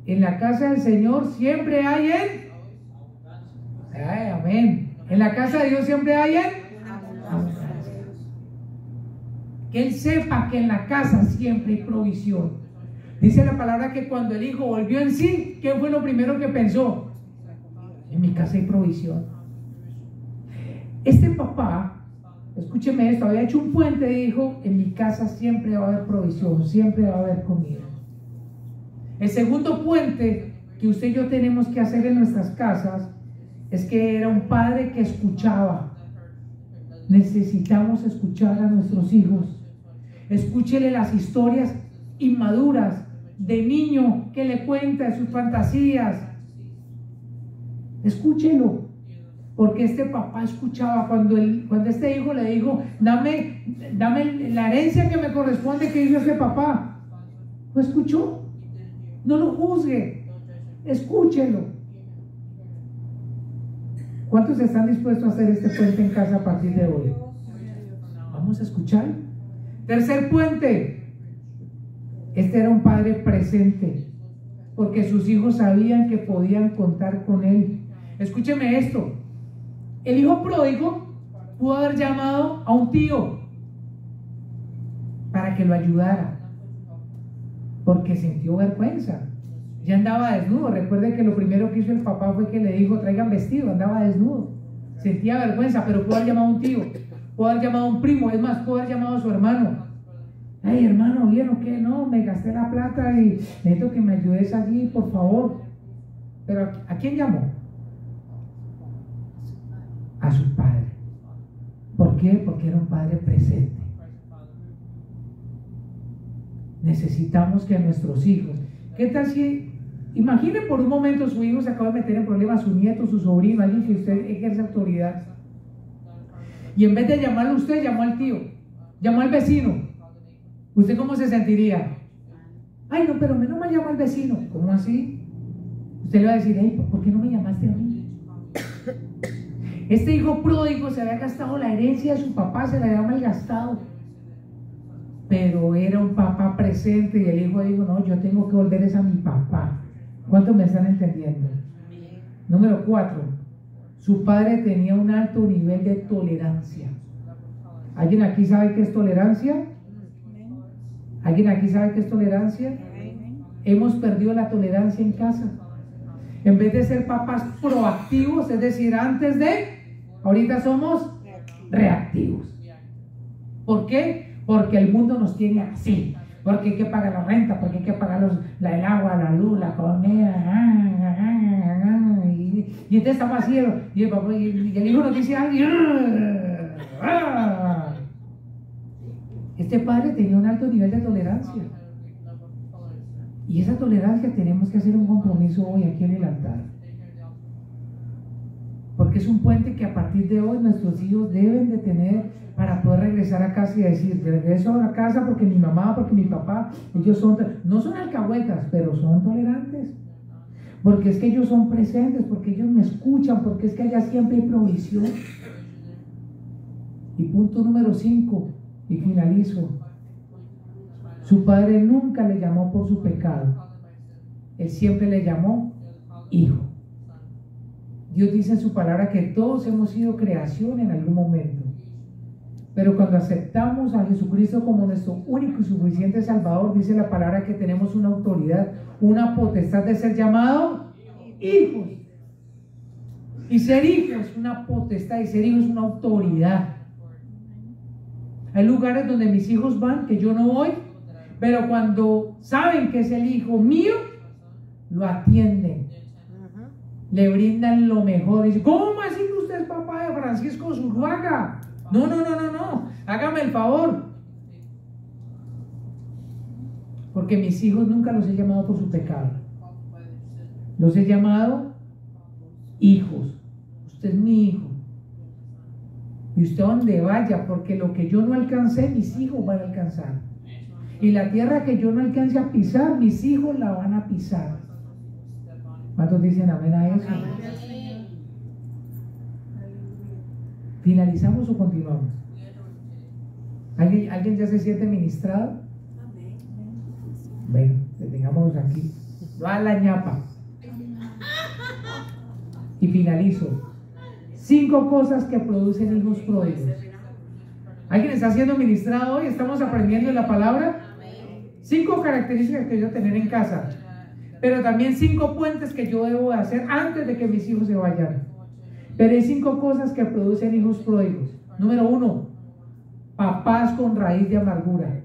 En la casa del Señor siempre hay él. Ay, amén. En la casa de Dios siempre hay él. Que él sepa que en la casa siempre hay provisión. Dice la palabra que cuando el hijo volvió en sí, ¿qué fue lo primero que pensó? En mi casa hay provisión. Este papá, escúcheme esto, había hecho un puente y dijo, en mi casa siempre va a haber provisión, siempre va a haber comida. El segundo puente que usted y yo tenemos que hacer en nuestras casas es que era un padre que escuchaba. Necesitamos escuchar a nuestros hijos. Escúchele las historias inmaduras de niño que le cuenta sus fantasías. Escúchelo, porque este papá escuchaba cuando este hijo le dijo, dame la herencia que me corresponde, que hizo este papá. Lo escuchó. No lo juzgue, escúchelo. ¿Cuántos están dispuestos a hacer este puente en casa a partir de hoy? Vamos a escuchar. Tercer puente. Este era un padre presente, porque sus hijos sabían que podían contar con él. Escúcheme esto. El hijo pródigo pudo haber llamado a un tío para que lo ayudara, porque sintió vergüenza. Ya andaba desnudo. Recuerde que lo primero que hizo el papá fue que le dijo, traigan vestido. Andaba desnudo, sentía vergüenza, pero pudo haber llamado a un tío, pudo haber llamado a un primo, es más, pudo haber llamado a su hermano. Ay, hermano, ¿bien o qué? No, me gasté la plata y necesito que me ayudes allí, por favor. Pero ¿a quién llamó? A su padre. ¿Por qué? Porque era un padre presente. Necesitamos que nuestros hijos, ¿qué tal si, imaginen por un momento su hijo se acaba de meter en problemas, su nieto, su sobrino, alguien que usted ejerce autoridad, y en vez de llamarlo a usted, llamó al tío, llamó al vecino? ¿Usted cómo se sentiría? Ay, no, pero no me llamó al vecino. ¿Cómo así? Usted le va a decir, hey, ¿por qué no me llamaste a mí? Este hijo pródigo se había gastado la herencia de su papá, se la había malgastado, pero era un papá presente, y el hijo dijo, no, yo tengo que volver a mi papá. ¿Cuántos me están entendiendo? Número 4, su padre tenía un alto nivel de tolerancia. ¿Alguien aquí sabe qué es tolerancia? ¿Alguien aquí sabe qué es tolerancia? Hemos perdido la tolerancia en casa. En vez de ser papás proactivos, es decir, antes de, ahorita somos reactivos. ¿Por qué? Porque el mundo nos tiene así. Porque hay que pagar la renta, porque hay que pagar el agua, la luz, la comida. Y entonces está vacío. Y el hijo nos dice, este padre tenía un alto nivel de tolerancia. Y esa tolerancia tenemos que hacer un compromiso hoy aquí en el altar. Porque es un puente que a partir de hoy nuestros hijos deben de tener para poder regresar a casa y decir, regreso a casa porque mi mamá, porque mi papá, ellos no son alcahuetas, pero son tolerantes. porque es que ellos son presentes, porque ellos me escuchan, porque es que allá siempre hay provisión. Y punto número 5, y finalizo. Su padre nunca le llamó por su pecado, él siempre le llamó hijo. Dios dice en su palabra que todos hemos sido creación en algún momento, pero cuando aceptamos a Jesucristo como nuestro único y suficiente Salvador, dice la palabra que tenemos una autoridad, una potestad de ser llamados hijos. Y ser hijo es una potestad, y ser hijo es una autoridad. Hay lugares donde mis hijos van que yo no voy, pero cuando saben que es el hijo mío, lo atienden, le brindan lo mejor. Dicen, ¿cómo así que usted es papá de Francisco Zuluaga? No, hágame el favor. Porque mis hijos nunca los he llamado por su pecado, los he llamado hijos. Usted es mi hijo, y usted donde vaya, porque lo que yo no alcancé, mis hijos van a alcanzar, y la tierra que yo no alcance a pisar, mis hijos la van a pisar. ¿Cuántos dicen amén a eso? ¿Finalizamos o continuamos? ¿Alguien ya se siente ministrado? Bueno, detengámonos aquí. No a la ñapa. Y finalizo. 5 cosas que producen hijos pródigos. ¿Alguien está siendo ministrado hoy? ¿Estamos aprendiendo la palabra? 5 características que yo debo tener en casa, pero también 5 puentes que yo debo hacer antes de que mis hijos se vayan. Pero hay 5 cosas que producen hijos pródigos. Número 1, papás con raíz de amargura.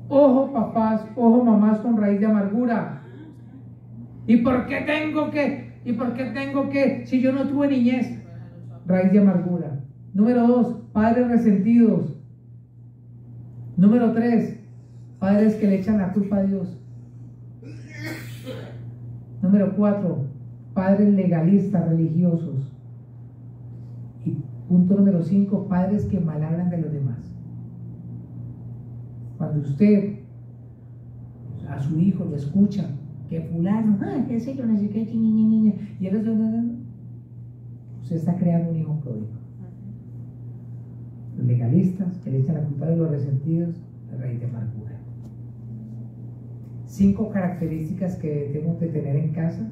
Ojo papás, ojo mamás con raíz de amargura. ¿Y por qué tengo que? ¿Y por qué tengo que? Si yo no tuve niñez. Raíz de amargura. Número 2, padres resentidos. Número 3, padres que le echan la culpa a Dios. Número 4, padres legalistas religiosos. Y punto número 5, padres que mal hablan de los demás. Cuando usted a su hijo lo escucha, que fulano, qué sé yo, no sé qué, y él usted está creando un hijo pródigo. Los legalistas que le echan la culpa de los resentidos, la raíz de amargura. 5 características que debemos de tener en casa,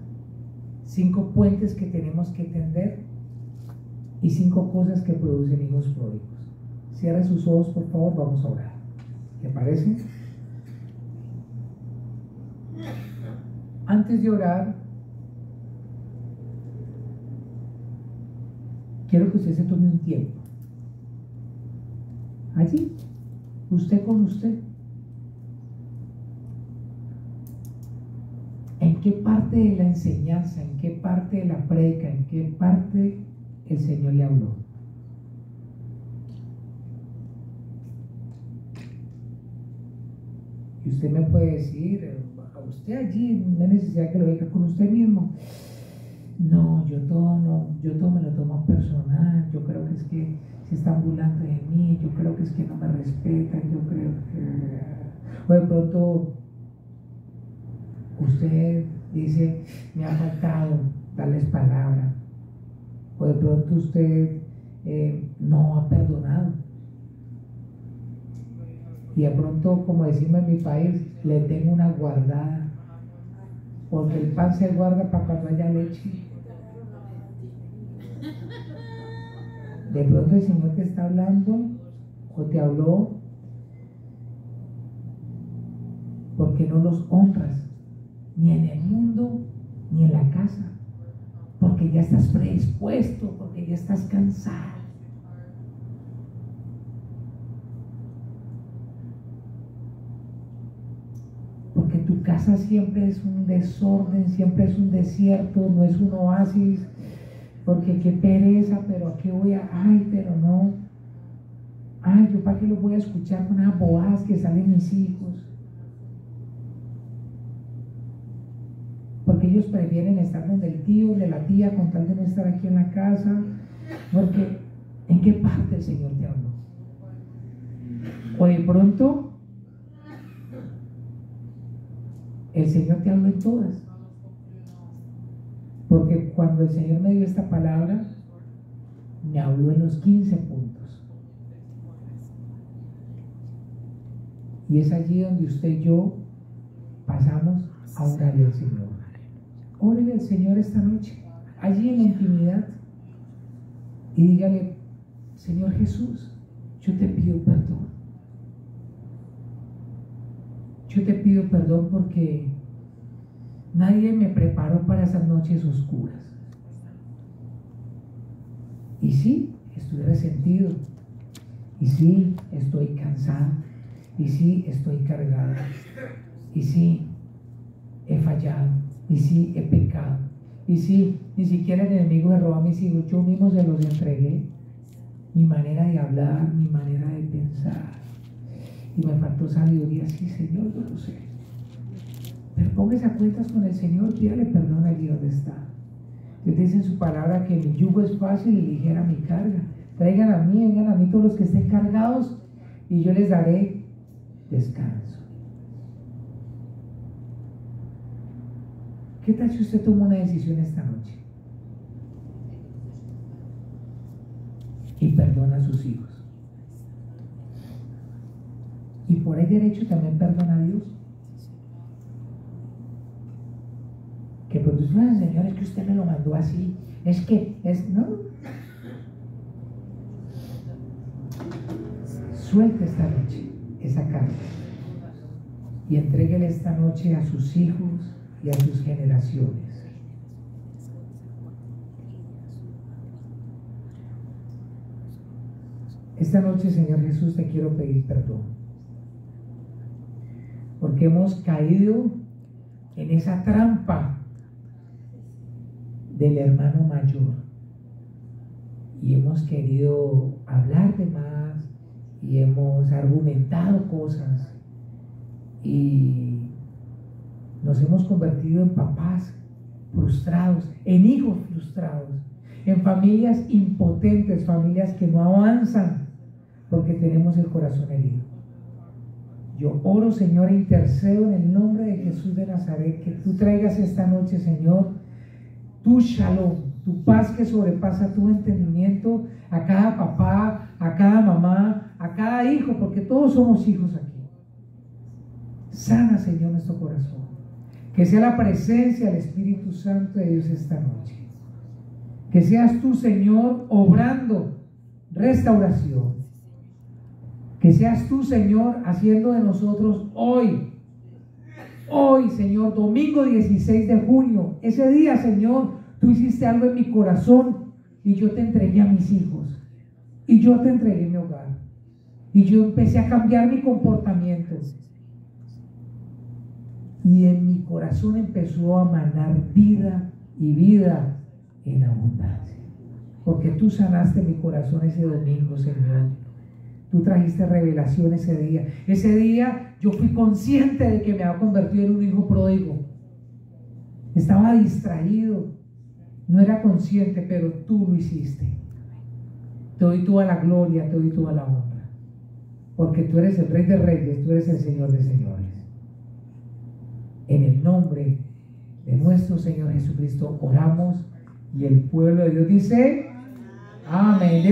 5 puentes que tenemos que tender y 5 cosas que producen hijos pródigos. Cierre sus ojos, por favor, vamos a orar. ¿Le parece? Antes de orar, quiero que usted se tome un tiempo. Allí, usted con usted. ¿En qué parte de la enseñanza, en qué parte de la prédica, en qué parte el Señor le habló? Y usted me puede decir, a usted allí, no hay necesidad que lo diga con usted mismo. No, yo todo me lo tomo personal. Yo creo que es que se están burlando de mí. Yo creo que es que no me respetan. Yo creo que... O de pronto usted dice, me ha faltado darles palabra. O de pronto usted no ha perdonado. Y de pronto, como decimos en mi país, le tengo una guardada, porque el pan se guarda para cuando haya leche. De pronto el Señor te está hablando o te habló porque no los honras, ni en el mundo ni en la casa, porque ya estás predispuesto, porque ya estás cansado. Porque tu casa siempre es un desorden, siempre es un desierto, no es un oasis. Porque qué pereza, pero ¿a qué voy a...? Ay, pero no. Ay, ¿yo para qué los voy a escuchar con esas bobadas que salen mis hijos? Porque ellos prefieren estar donde el tío, de la tía, con tal de no estar aquí en la casa. Porque, ¿en qué parte el Señor te habló? O de pronto, el Señor te habló en todas. cuando el Señor me dio esta palabra, me habló en los 15 puntos. Y es allí donde usted y yo pasamos a orarle al Señor. Órele al Señor esta noche, allí en la intimidad, y dígale: Señor Jesús, yo te pido perdón. Yo te pido perdón porque nadie me preparó para esas noches oscuras. Y sí, estoy resentido. Y sí, estoy cansado. Y sí, estoy cargado. Y sí, he fallado. Y sí, he pecado. Y sí, ni siquiera el enemigo me robó a mis hijos. Yo mismo se los entregué. Mi manera de hablar, mi manera de pensar. Y me faltó sabiduría. Sí, Señor, yo lo sé. Pero póngase a cuentas con el Señor, pídale perdón allí donde está. Dios dice en su palabra que mi yugo es fácil y ligera mi carga. Traigan a mí, vengan a mí todos los que estén cargados y yo les daré descanso. ¿Qué tal si usted toma una decisión esta noche y perdona a sus hijos? Y por el derecho también perdona a Dios. Que pues Señor, es que usted me lo mandó así, no. Suelte esta noche esa carga y entréguele esta noche a sus hijos y a sus generaciones. Esta noche, Señor Jesús, te quiero pedir perdón porque hemos caído en esa trampa del hermano mayor y hemos querido hablar de más y hemos argumentado cosas y nos hemos convertido en papás frustrados, en hijos frustrados, en familias impotentes, familias que no avanzan porque tenemos el corazón herido. Yo oro, Señor, e intercedo en el nombre de Jesús de Nazaret, que tú traigas esta noche, Señor, tu shalom, tu paz que sobrepasa tu entendimiento a cada papá, a cada mamá, a cada hijo, porque todos somos hijos aquí. Sana, Señor, nuestro corazón. Que sea la presencia del Espíritu Santo de Dios esta noche. Que seas tú, Señor, obrando restauración. Que seas tú, Señor, haciendo de nosotros hoy, Señor, domingo 16 de junio, ese día, Señor, tú hiciste algo en mi corazón y yo te entregué a mis hijos y yo te entregué mi hogar y yo empecé a cambiar mi comportamiento y en mi corazón empezó a manar vida y vida en abundancia, porque tú sanaste mi corazón ese domingo, Señor. Tú trajiste revelación ese día. Ese día yo fui consciente de que me había convertido en un hijo pródigo. Estaba distraído. No era consciente, pero tú lo hiciste. Te doy toda la gloria, te doy toda la honra. Porque tú eres el Rey de Reyes, tú eres el Señor de Señores. En el nombre de nuestro Señor Jesucristo oramos y el pueblo de Dios dice: amén.